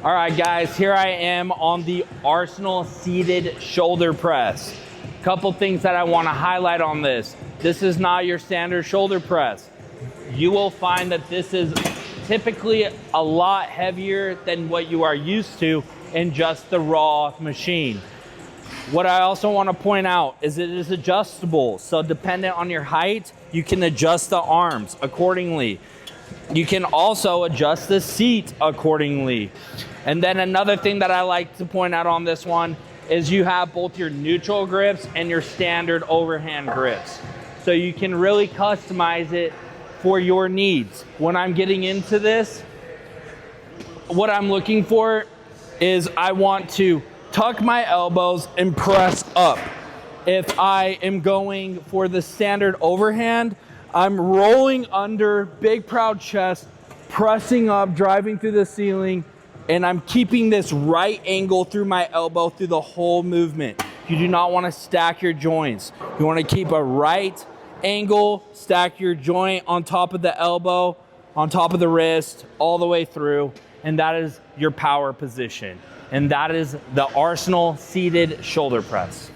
All right, guys, here I am on the Arsenal seated shoulder press. Couple things that I want to highlight on this. This is not your standard shoulder press. You will find that this is typically a lot heavier than what you are used to in just the raw machine. What I also want to point out is it is adjustable. So dependent on your height, you can adjust the arms accordingly. You can also adjust the seat accordingly. And then another thing that I like to point out on this one is you have both your neutral grips and your standard overhand grips. So you can really customize it for your needs. When I'm getting into this, what I'm looking for is I want to tuck my elbows and press up. If I am going for the standard overhand, I'm rolling under, big proud chest, pressing up, driving through the ceiling, and I'm keeping this right angle through my elbow through the whole movement. You do not want to stack your joints. You want to keep a right angle, stack your joint on top of the elbow, on top of the wrist, all the way through, and that is your power position. And that is the Arsenal seated shoulder press.